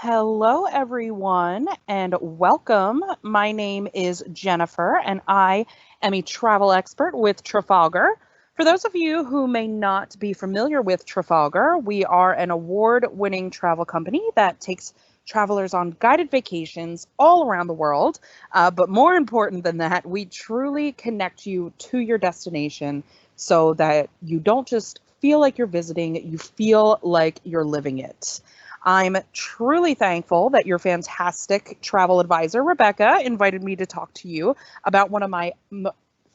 Hello, everyone, and welcome. My name is Jennifer, and I am a travel expert with Trafalgar. For those of you who may not be familiar with Trafalgar, we are an award winning travel company that takes travelers on guided vacations all around the world. But more important than that, we truly connect you to your destination so that you don't just feel like you're visiting, you feel like you're living it. I'm truly thankful that your fantastic travel advisor, Rebecca, invited me to talk to you about one of my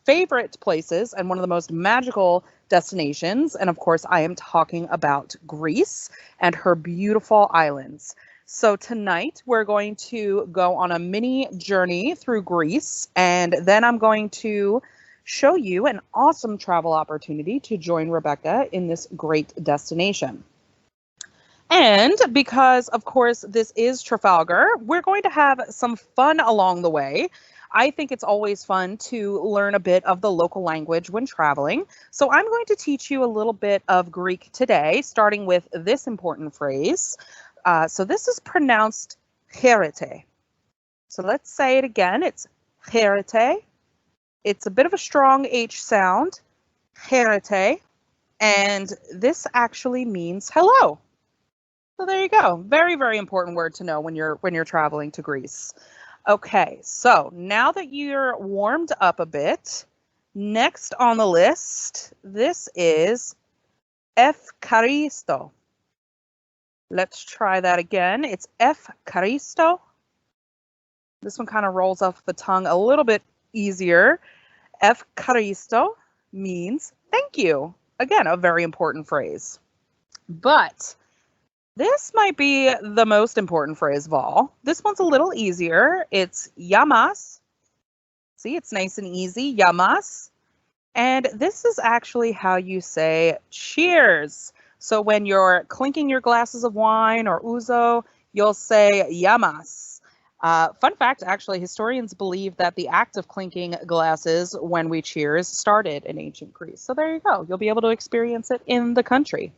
favorite places and one of the most magical destinations. And of course, I am talking about Greece and her beautiful islands. So tonight we're going to go on a mini journey through Greece, and then I'm going to show you an awesome travel opportunity to join Rebecca in this great destination. And because, of course, this is Trafalgar, we're going to have some fun along the way. I think it's always fun to learn a bit of the local language when traveling. So I'm going to teach you a little bit of Greek today, starting with this important phrase. So this is pronounced cherete. So let's say it again. It's cherete. It's a bit of a strong H sound, cherete. And this actually means hello. So there you go. Very, very important word to know when you're traveling to Greece. Okay, so now that you're warmed up a bit, next on the list, this is Efkaristo. Let's try that again. It's Efkaristo. This one kind of rolls off the tongue a little bit easier. Efkaristo means thank you. Again, a very important phrase. But this might be the most important phrase of all. This one's a little easier. It's yamas. See, it's nice and easy, yamas. And this is actually how you say cheers. So when you're clinking your glasses of wine or ouzo, you'll say yamas. Fun fact, actually, historians believe that the act of clinking glasses when we cheers started in ancient Greece. So there you go. You'll be able to experience it in the country.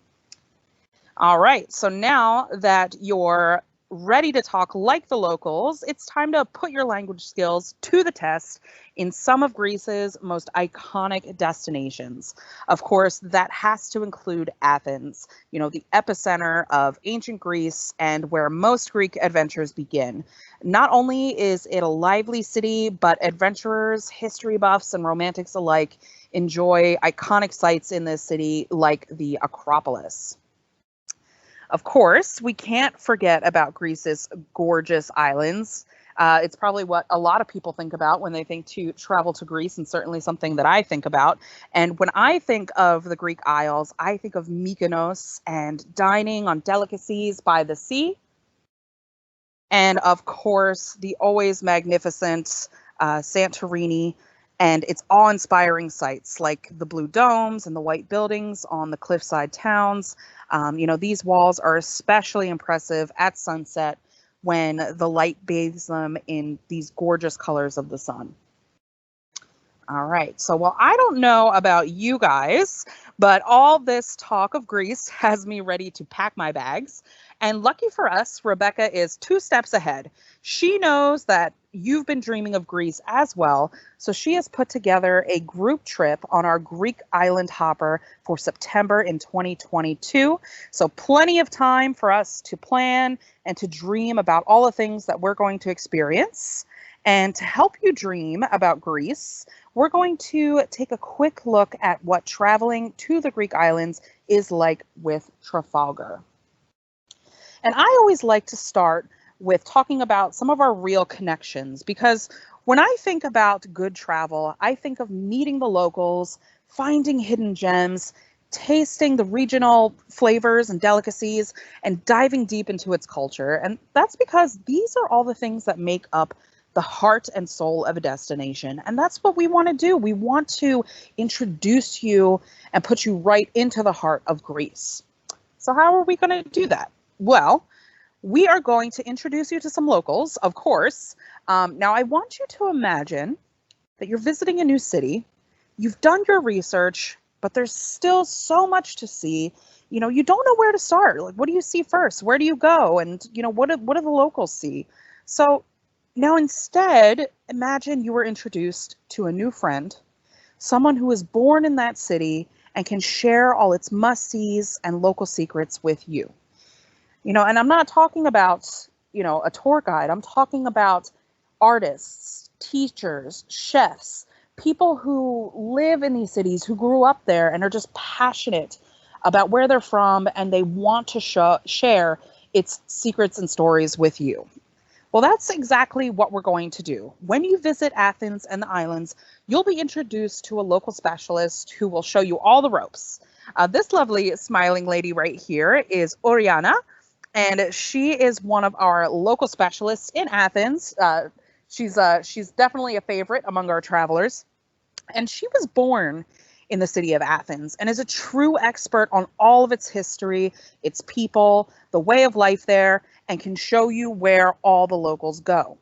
All right, so now that you're ready to talk like the locals, it's time to put your language skills to the test in some of Greece's most iconic destinations. Of course, that has to include Athens, the epicenter of ancient Greece and where most Greek adventures begin. Not only is it a lively city, but adventurers, history buffs, and romantics alike enjoy iconic sites in this city like the Acropolis. Of course, we can't forget about Greece's gorgeous islands. It's probably what a lot of people think about when they think to travel to Greece, and certainly something that I think about. And when I think of the Greek Isles, I think of Mykonos and dining on delicacies by the sea. And of course, the always magnificent Santorini and its awe-inspiring sights like the blue domes and the white buildings on the cliffside towns. These walls are especially impressive at sunset when the light bathes them in these gorgeous colors of the sun. All right, so well, I don't know about you guys, but all this talk of Greece has me ready to pack my bags. And lucky for us, Rebecca is 2 steps ahead. She knows that you've been dreaming of Greece as well, so she has put together a group trip on our Greek island hopper for September in 2022. So plenty of time for us to plan and to dream about all the things that we're going to experience. And to help you dream about Greece, we're going to take a quick look at what traveling to the Greek islands is like with Trafalgar. And I always like to start with talking about some of our real connections because when I think about good travel, I think of meeting the locals, finding hidden gems, tasting the regional flavors and delicacies, and diving deep into its culture. And that's because these are all the things that make up the heart and soul of a destination. And that's what we want to do. We want to introduce you and put you right into the heart of Greece. So how are we going to do that? Well, we are going to introduce you to some locals, of course. Now, I want you to imagine that you're visiting a new city. You've done your research, but there's still so much to see. you don't know where to start. Like, what do you see first? Where do you go? And, what do the locals see? So now instead, imagine you were introduced to a new friend, someone who was born in that city and can share all its must-sees and local secrets with you. And I'm not talking about, a tour guide. I'm talking about artists, teachers, chefs, people who live in these cities, who grew up there and are just passionate about where they're from, and they want to share its secrets and stories with you. Well, that's exactly what we're going to do. When you visit Athens and the islands, you'll be introduced to a local specialist who will show you all the ropes. This lovely smiling lady right here is Oriana, and she is one of our local specialists in Athens. She's definitely a favorite among our travelers, and she was born in the city of Athens and is a true expert on all of its history, its people, the way of life there, and can show you where all the locals go.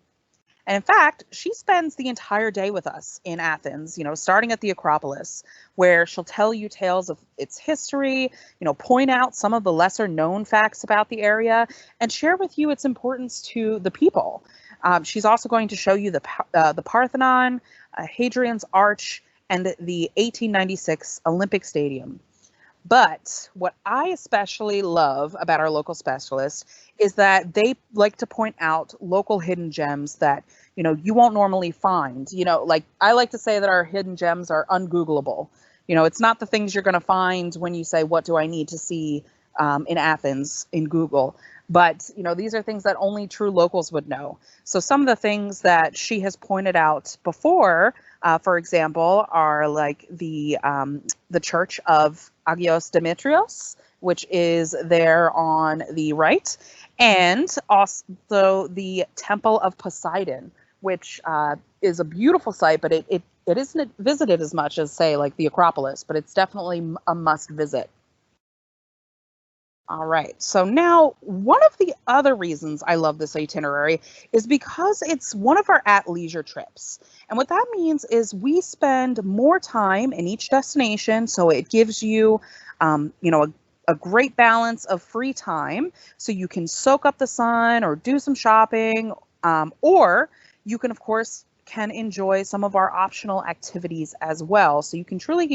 And in fact, she spends the entire day with us in Athens, starting at the Acropolis, where she'll tell you tales of its history, point out some of the lesser known facts about the area, and share with you its importance to the people. She's also going to show you the Parthenon, Hadrian's Arch, and the 1896 Olympic Stadium. But what I especially love about our local specialists is that they like to point out local hidden gems that, you won't normally find. Like I like to say that our hidden gems are ungoogleable. It's not the things you're going to find when you say, what do I need to see in Athens in Google? But, these are things that only true locals would know. So some of the things that she has pointed out before, for example, are like the Church of Agios Demetrios, which is there on the right, and also the Temple of Poseidon, which is a beautiful site, but it isn't visited as much as, say, like the Acropolis, but it's definitely a must visit. All right. So now, one of the other reasons I love this itinerary is because it's one of our at leisure trips. And what that means is we spend more time in each destination. So it gives you, a great balance of free time. So you can soak up the sun or do some shopping, or you can, of course, can enjoy some of our optional activities as well. So you can truly,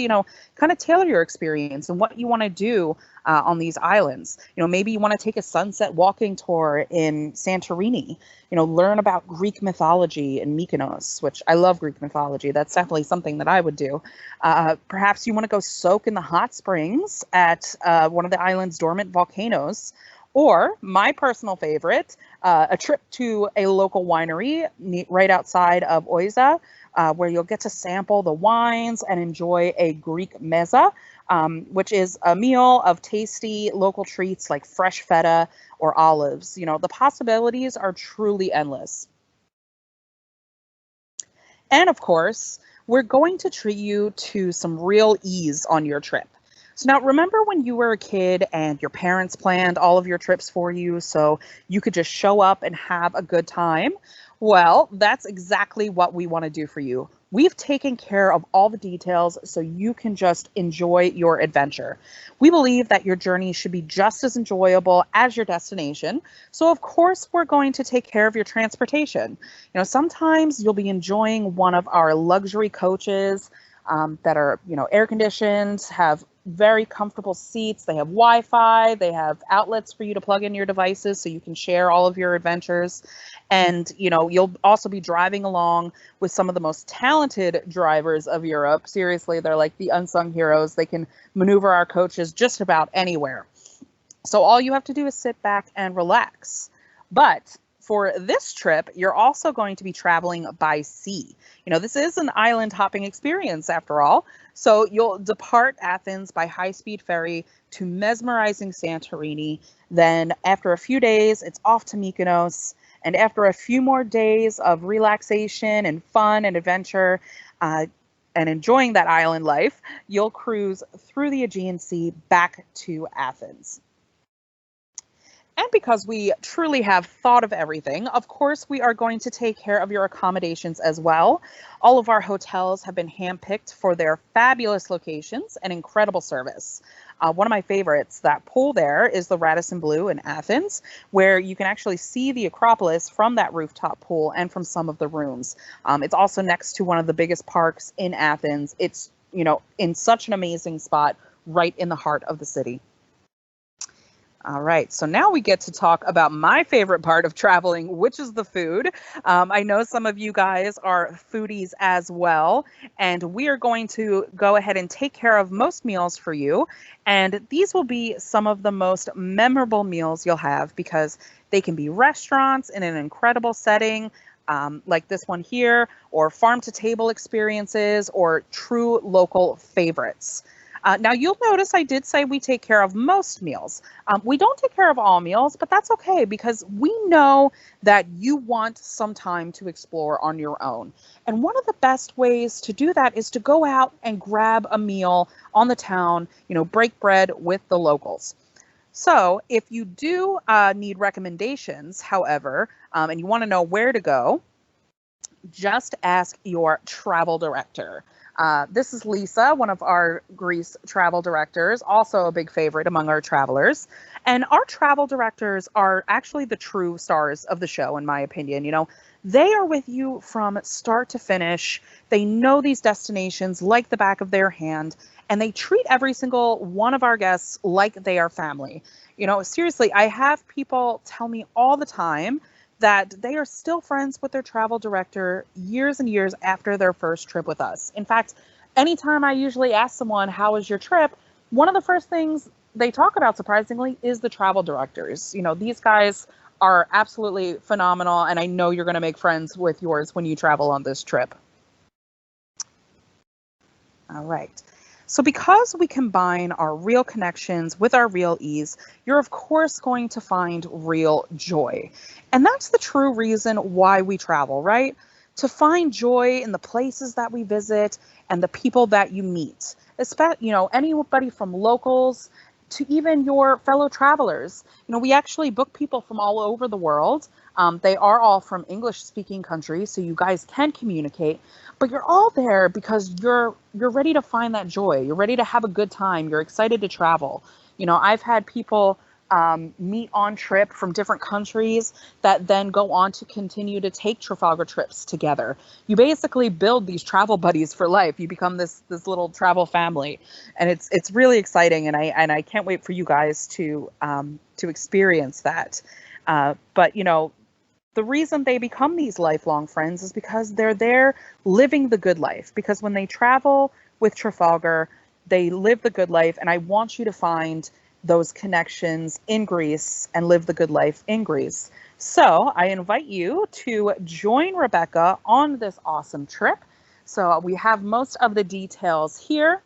kind of tailor your experience and what you want to do on these islands. Maybe you want to take a sunset walking tour in Santorini, learn about Greek mythology in Mykonos, which I love Greek mythology. That's definitely something that I would do. Perhaps you want to go soak in the hot springs at one of the island's dormant volcanoes. Or my personal favorite, a trip to a local winery right outside of Oiza, where you'll get to sample the wines and enjoy a Greek meza, which is a meal of tasty local treats like fresh feta or olives. The possibilities are truly endless. And of course, we're going to treat you to some real ease on your trip. So now remember when you were a kid and your parents planned all of your trips for you so you could just show up and have a good time? Well, that's exactly what we want to do for you. We've taken care of all the details so you can just enjoy your adventure. We believe that your journey should be just as enjoyable as your destination. So of course, we're going to take care of your transportation. Sometimes you'll be enjoying one of our luxury coaches that are, air conditioned, have very comfortable seats. They have Wi-Fi. They have outlets for you to plug in your devices so you can share all of your adventures. And, you'll also be driving along with some of the most talented drivers of Europe. Seriously, they're like the unsung heroes. They can maneuver our coaches just about anywhere. So all you have to do is sit back and relax. But for this trip, you're also going to be traveling by sea. This is an island hopping experience after all. So you'll depart Athens by high-speed ferry to mesmerizing Santorini. Then after a few days, it's off to Mykonos. And after a few more days of relaxation and fun and adventure, and enjoying that island life, you'll cruise through the Aegean Sea back to Athens. And because we truly have thought of everything, of course, we are going to take care of your accommodations as well. All of our hotels have been handpicked for their fabulous locations and incredible service. One of my favorites, that pool there, is the Radisson Blu in Athens, where you can actually see the Acropolis from that rooftop pool and from some of the rooms. It's also next to one of the biggest parks in Athens. It's, in such an amazing spot right in the heart of the city. All right, so now we get to talk about my favorite part of traveling, which is the food. I know some of you guys are foodies as well, and we are going to go ahead and take care of most meals for you. And these will be some of the most memorable meals you'll have because they can be restaurants in an incredible setting, like this one here, or farm to table experiences, or true local favorites. Now, you'll notice I did say we take care of most meals. We don't take care of all meals, but that's okay because we know that you want some time to explore on your own. And one of the best ways to do that is to go out and grab a meal on the town, break bread with the locals. So if you do need recommendations, however, and you want to know where to go, just ask your travel director. This is Lisa, one of our Greece travel directors, also a big favorite among our travelers. And our travel directors are actually the true stars of the show, in my opinion. They are with you from start to finish. They know these destinations like the back of their hand, and they treat every single one of our guests like they are family. Seriously, I have people tell me all the time that they are still friends with their travel director years and years after their first trip with us. In fact, anytime I usually ask someone, how was your trip? One of the first things they talk about, surprisingly, is the travel directors. These guys are absolutely phenomenal, and I know you're going to make friends with yours when you travel on this trip. All right. So because we combine our real connections with our real ease, you're of course going to find real joy. And that's the true reason why we travel, right? To find joy in the places that we visit and the people that you meet. Anybody from locals to even your fellow travelers. We actually book people from all over the world. They are all from English-speaking countries, so you guys can communicate. But you're all there because you're ready to find that joy. You're ready to have a good time. You're excited to travel. I've had people meet on trip from different countries that then go on to continue to take Trafalgar trips together. You basically build these travel buddies for life. You become this little travel family, and it's really exciting. And I can't wait for you guys to experience that. But the reason they become these lifelong friends is because they're there living the good life. Because when they travel with Trafalgar, they live the good life. And I want you to find those connections in Greece and live the good life in Greece. So I invite you to join Rebecca on this awesome trip. So we have most of the details here.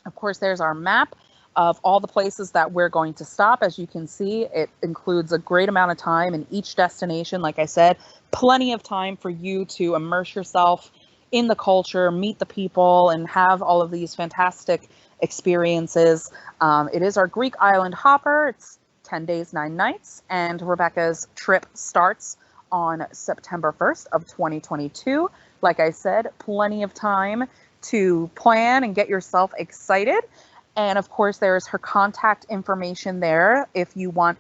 Of course, there's our map of all the places that we're going to stop. As you can see, it includes a great amount of time in each destination. Like I said, plenty of time for you to immerse yourself in the culture, meet the people, and have all of these fantastic experiences. It is our Greek island hopper. It's 10 days, 9 nights, and Rebecca's trip starts on September 1st of 2022. Like I said, plenty of time to plan and get yourself excited. And of course, there's her contact information there if you want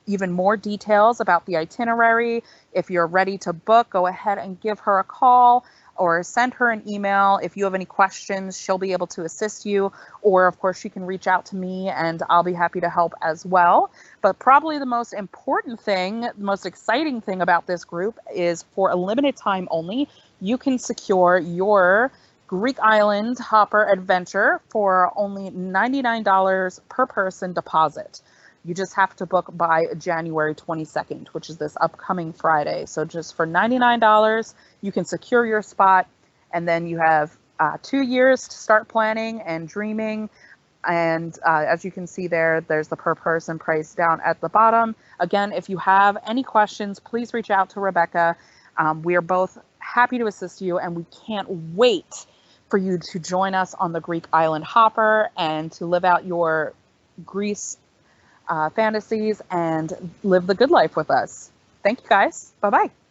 even more details about the itinerary. If you're ready to book, go ahead and give her a call or send her an email. If you have any questions, she'll be able to assist you. Or of course, she can reach out to me and I'll be happy to help as well. But probably the most important thing, the most exciting thing about this group is for a limited time only, you can secure your Greek island hopper adventure for only $99 per person deposit. You just have to book by January 22nd, which is this upcoming Friday. So just for $99, you can secure your spot, and then you have 2 years to start planning and dreaming. And as you can see there's the per person price down at the bottom. Again, if you have any questions, please reach out to Rebecca. We are both happy to assist you, and we can't wait for you to join us on the Greek island hopper and to live out your Greece fantasies and live the good life with us. Thank you guys. Bye bye.